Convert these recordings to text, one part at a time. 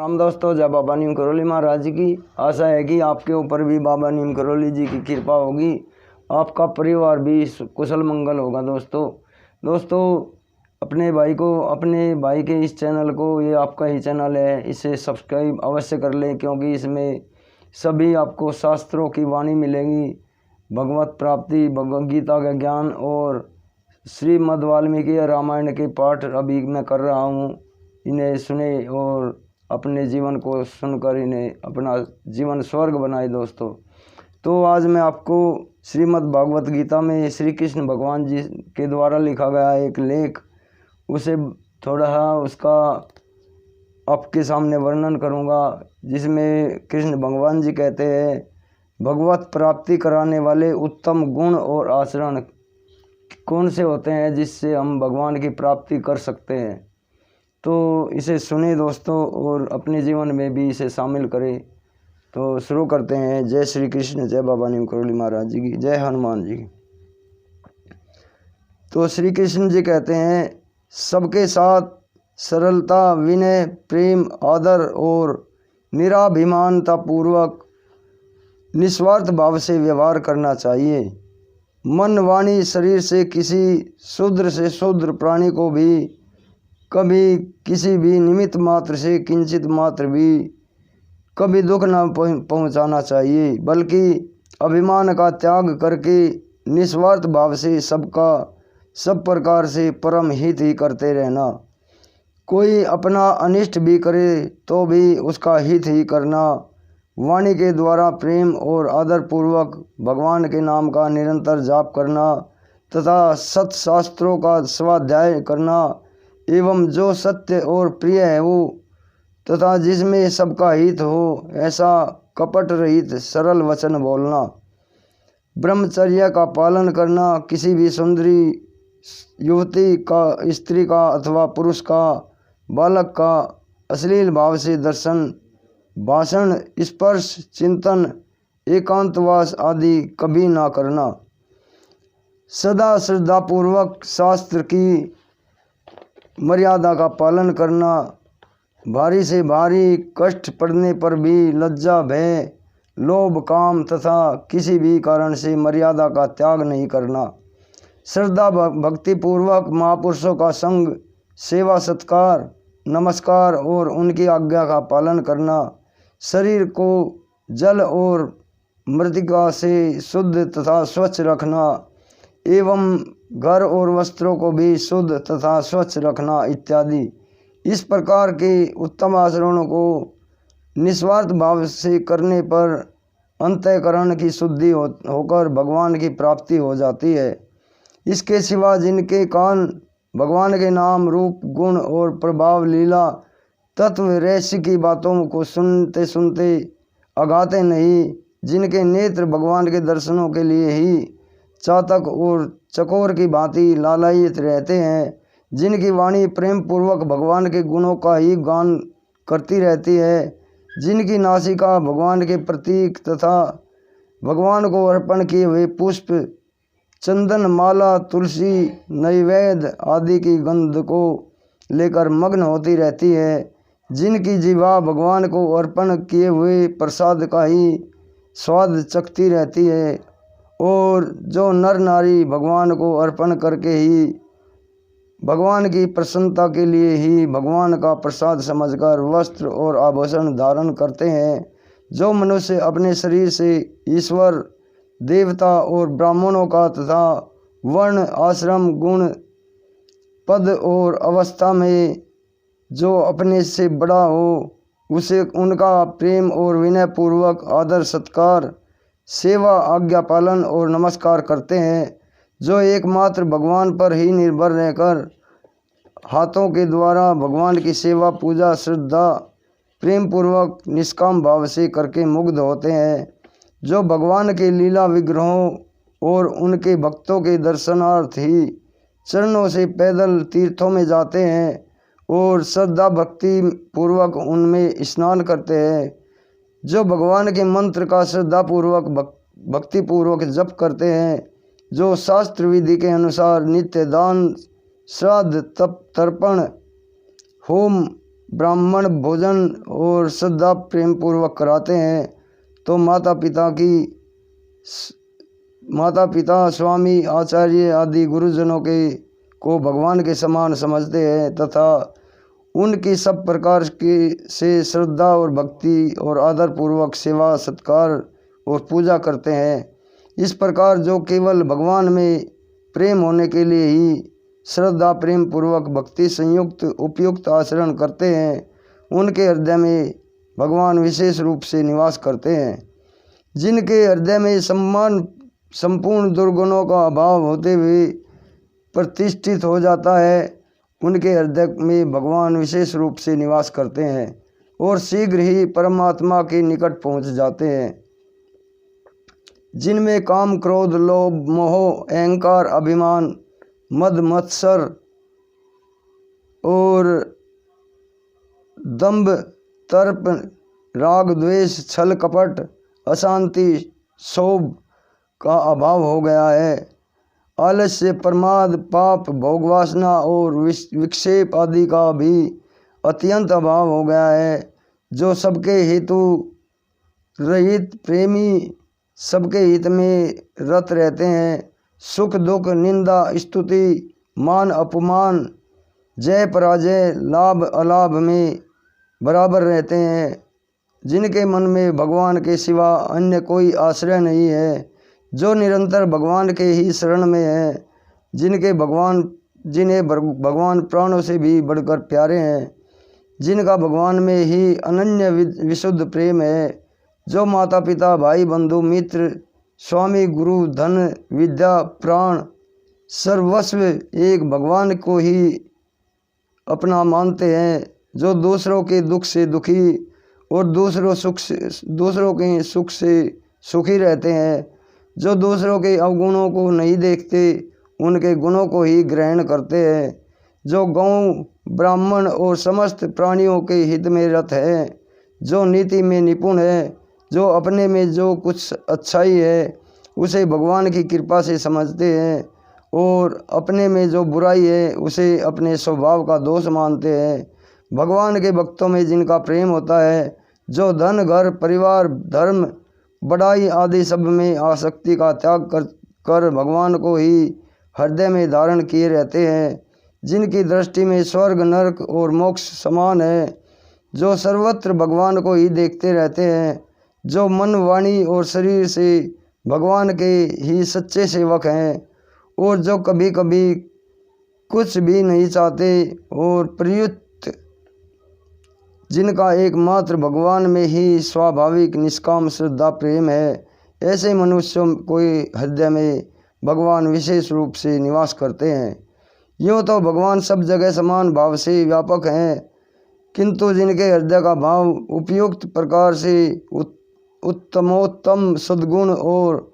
राम दोस्तों, जय बाबा नीम करौली महाराज जी की। आशा है कि आपके ऊपर भी बाबा नीम करौली जी की कृपा होगी, आपका परिवार भी कुशल मंगल होगा। दोस्तों अपने भाई के इस चैनल को, ये आपका ही चैनल है, इसे सब्सक्राइब अवश्य कर लें, क्योंकि इसमें सभी आपको शास्त्रों की वाणी मिलेगी, भगवत प्राप्ति, भगवद गीता का ज्ञान और श्रीमद् वाल्मीकि रामायण के पाठ अभी मैं कर रहा हूँ। इन्हें सुने और अपने जीवन को सुनकर इन्हें अपना जीवन स्वर्ग बनाए। दोस्तों तो आज मैं आपको श्रीमद् भागवत गीता में श्री कृष्ण भगवान जी के द्वारा लिखा गया एक लेख, उसे थोड़ा उसका आपके सामने वर्णन करूंगा, जिसमें कृष्ण भगवान जी कहते हैं, भगवत प्राप्ति कराने वाले उत्तम गुण और आचरण कौन से होते हैं जिससे हम भगवान की प्राप्ति कर सकते हैं। तो इसे सुने दोस्तों और अपने जीवन में भी इसे शामिल करें। तो शुरू करते हैं। जय श्री कृष्ण, जय बाबा नीम करौली महाराज जी की, जय हनुमान जी की। तो श्री कृष्ण जी कहते हैं, सबके साथ सरलता, विनय, प्रेम, आदर और निराभिमानता पूर्वक निस्वार्थ भाव से व्यवहार करना चाहिए। मन, वाणी, शरीर से किसी शूद्र से शूद्र प्राणी को भी कभी किसी भी निमित्त मात्र से किंचित मात्र भी कभी दुख न पहुंचाना चाहिए, बल्कि अभिमान का त्याग करके निस्वार्थ भाव से सबका सब प्रकार से परम हित ही करते रहना। कोई अपना अनिष्ट भी करे तो भी उसका हित ही करना। वाणी के द्वारा प्रेम और आदर पूर्वक भगवान के नाम का निरंतर जाप करना तथा सत्शास्त्रों का स्वाध्याय करना, एवं जो सत्य और प्रिय है वो तथा जिसमें सबका हित हो, ऐसा कपट रहित सरल वचन बोलना। ब्रह्मचर्य का पालन करना। किसी भी सुंदरी युवती का, स्त्री का अथवा पुरुष का, बालक का अश्लील भाव से दर्शन, भाषण, स्पर्श, चिंतन, एकांतवास आदि कभी ना करना। सदा श्रद्धापूर्वक शास्त्र की मर्यादा का पालन करना। भारी से भारी कष्ट पड़ने पर भी लज्जा, भय, लोभ, काम तथा किसी भी कारण से मर्यादा का त्याग नहीं करना। श्रद्धा भक्ति पूर्वक महापुरुषों का संग, सेवा, सत्कार, नमस्कार और उनकी आज्ञा का पालन करना। शरीर को जल और मृतिका से शुद्ध तथा स्वच्छ रखना एवं घर और वस्त्रों को भी शुद्ध तथा स्वच्छ रखना इत्यादि। इस प्रकार के उत्तम आचरणों को निस्वार्थ भाव से करने पर अंतःकरण की शुद्धि होकर भगवान की प्राप्ति हो जाती है। इसके सिवा जिनके कान भगवान के नाम, रूप, गुण और प्रभाव, लीला, तत्व, रहस्य की बातों को सुनते सुनते अगाते नहीं, जिनके नेत्र भगवान के दर्शनों के लिए ही चातक और चकोर की भांति लालायित रहते हैं, जिनकी वाणी प्रेम पूर्वक भगवान के गुणों का ही गान करती रहती है, जिनकी नासिका भगवान के प्रतीक तथा भगवान को अर्पण किए हुए पुष्प, चंदन, माला, तुलसी, नैवेद्य आदि की गंध को लेकर मग्न होती रहती है, जिनकी जीवा भगवान को अर्पण किए हुए प्रसाद का ही स्वाद चखती रहती है, और जो नर नारी भगवान को अर्पण करके ही भगवान की प्रसन्नता के लिए ही भगवान का प्रसाद समझकर वस्त्र और आभूषण धारण करते हैं, जो मनुष्य अपने शरीर से ईश्वर, देवता और ब्राह्मणों का तथा वर्ण, आश्रम, गुण, पद और अवस्था में जो अपने से बड़ा हो, उसे उनका प्रेम और विनय पूर्वक आदर, सत्कार, सेवा, आज्ञा पालन और नमस्कार करते हैं, जो एकमात्र भगवान पर ही निर्भर रहकर हाथों के द्वारा भगवान की सेवा, पूजा, श्रद्धा, प्रेम पूर्वक निष्काम भाव से करके मुग्ध होते हैं, जो भगवान के लीला विग्रहों और उनके भक्तों के दर्शनार्थ ही चरणों से पैदल तीर्थों में जाते हैं और श्रद्धा भक्ति पूर्वक उनमें स्नान करते हैं, जो भगवान के मंत्र का श्रद्धा पूर्वक भक्ति पूर्वक जप करते हैं, जो शास्त्र विधि के अनुसार नित्य दान, श्राद्ध, तप, तर्पण, होम, ब्राह्मण भोजन और श्रद्धा प्रेम पूर्वक कराते हैं तो माता पिता स्वामी आचार्य आदि गुरुजनों के को भगवान के समान समझते हैं तथा उनकी सब प्रकार की से श्रद्धा और भक्ति और आदर पूर्वक सेवा सत्कार और पूजा करते हैं। इस प्रकार जो केवल भगवान में प्रेम होने के लिए ही श्रद्धा प्रेम पूर्वक भक्ति संयुक्त उपयुक्त आचरण करते हैं, उनके हृदय में भगवान विशेष रूप से निवास करते हैं। जिनके हृदय में संपूर्ण दुर्गुणों का अभाव होते हुए प्रतिष्ठित हो जाता है, उनके हृदय में भगवान विशेष रूप से निवास करते हैं और शीघ्र ही परमात्मा के निकट पहुंच जाते हैं। जिनमें काम क्रोध लोभ मोह अहंकार अभिमान मद मत्सर और दंभ तर्प राग द्वेष छल कपट अशांति क्षोभ का अभाव हो गया है। आलस्य प्रमाद पाप भोगवासना और विक्षेप आदि का भी अत्यंत अभाव हो गया है। जो सबके हेतु रहित प्रेमी सबके हित में रत रहते हैं, सुख दुख निंदा स्तुति मान अपमान जय पराजय लाभ अलाभ में बराबर रहते हैं, जिनके मन में भगवान के सिवा अन्य कोई आश्रय नहीं है, जो निरंतर भगवान के ही शरण में है, जिन्हें भगवान प्राणों से भी बढ़कर प्यारे हैं, जिनका भगवान में ही अनन्य विशुद्ध प्रेम है, जो माता पिता भाई बंधु मित्र स्वामी गुरु धन विद्या प्राण सर्वस्व एक भगवान को ही अपना मानते हैं, जो दूसरों के दुख से दुखी और दूसरों के सुख से सुखी रहते हैं, जो दूसरों के अवगुणों को नहीं देखते उनके गुणों को ही ग्रहण करते हैं, जो गौ ब्राह्मण और समस्त प्राणियों के हित में रत है, जो नीति में निपुण है, जो अपने में जो कुछ अच्छाई है उसे भगवान की कृपा से समझते हैं और अपने में जो बुराई है उसे अपने स्वभाव का दोष मानते हैं। भगवान के भक्तों में जिनका प्रेम होता है, जो धन घर परिवार धर्म बड़ाई आदि सब में आसक्ति का त्याग कर भगवान को ही हृदय में धारण किए रहते हैं, जिनकी दृष्टि में स्वर्ग नरक और मोक्ष समान है, जो सर्वत्र भगवान को ही देखते रहते हैं, जो मन वाणी और शरीर से भगवान के ही सच्चे सेवक हैं और जो कभी कभी कुछ भी नहीं चाहते और प्रयुक्त जिनका एकमात्र भगवान में ही स्वाभाविक निष्काम श्रद्धा प्रेम है, ऐसे मनुष्यों को हृदय में भगवान विशेष रूप से निवास करते हैं। यूँ तो भगवान सब जगह समान भाव से व्यापक हैं, किंतु जिनके हृदय का भाव उपयुक्त प्रकार से उत्तमोत्तम सद्गुण और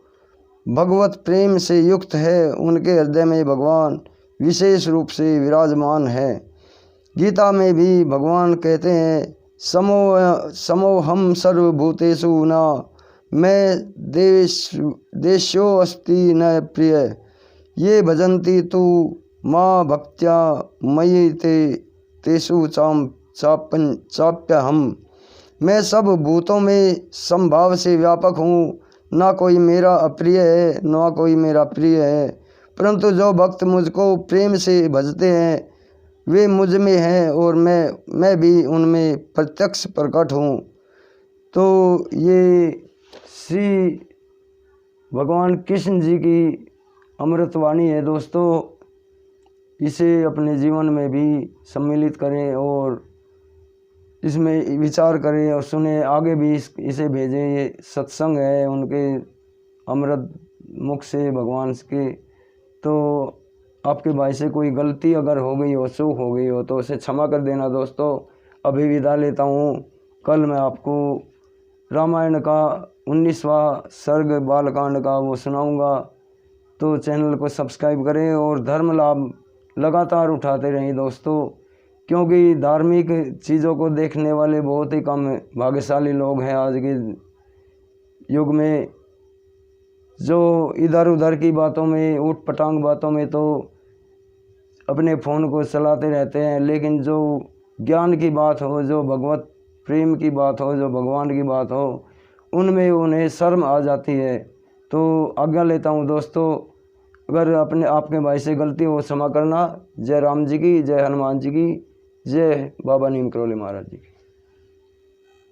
भगवत प्रेम से युक्त है, उनके हृदय में भगवान विशेष रूप से विराजमान है। गीता में भी भगवान कहते हैं समोहम सर्वभूतेषु न मैं देशो अस्ति न प्रिय ये भजन्ति तु माँ भक्त्या मयि तेषु चाप्यहम। मैं सब भूतों में समभाव से व्यापक हूँ, ना कोई मेरा अप्रिय है ना कोई मेरा प्रिय है, परंतु जो भक्त मुझको प्रेम से भजते हैं वे मुझ में हैं और मैं भी उनमें प्रत्यक्ष प्रकट हूँ। तो ये श्री भगवान कृष्ण जी की अमृतवाणी है दोस्तों, इसे अपने जीवन में भी सम्मिलित करें और इसमें विचार करें और सुने, आगे भी इसे भेजें। ये सत्संग है उनके अमृत मुख से भगवान के। तो आपके भाई से कोई गलती अगर हो गई हो, चूक हो गई हो तो उसे क्षमा कर देना दोस्तों। अभी विदा लेता हूँ। कल मैं आपको रामायण का 19वां सर्ग बालकांड का वो सुनाऊंगा, तो चैनल को सब्सक्राइब करें और धर्म लाभ लगातार उठाते रहें दोस्तों, क्योंकि धार्मिक चीज़ों को देखने वाले बहुत ही कम भाग्यशाली लोग हैं आज के युग में। जो इधर उधर की बातों में ऊट पटांग बातों में तो अपने फ़ोन को चलाते रहते हैं, लेकिन जो ज्ञान की बात हो, जो भगवत प्रेम की बात हो, जो भगवान की बात हो, उनमें उन्हें शर्म आ जाती है। तो आज्ञा लेता हूँ दोस्तों, अगर अपने आपके भाई से गलती हो क्षमा करना। जय राम जी की, जय हनुमान जी की, जय बाबा नीम करोली महाराज जी की।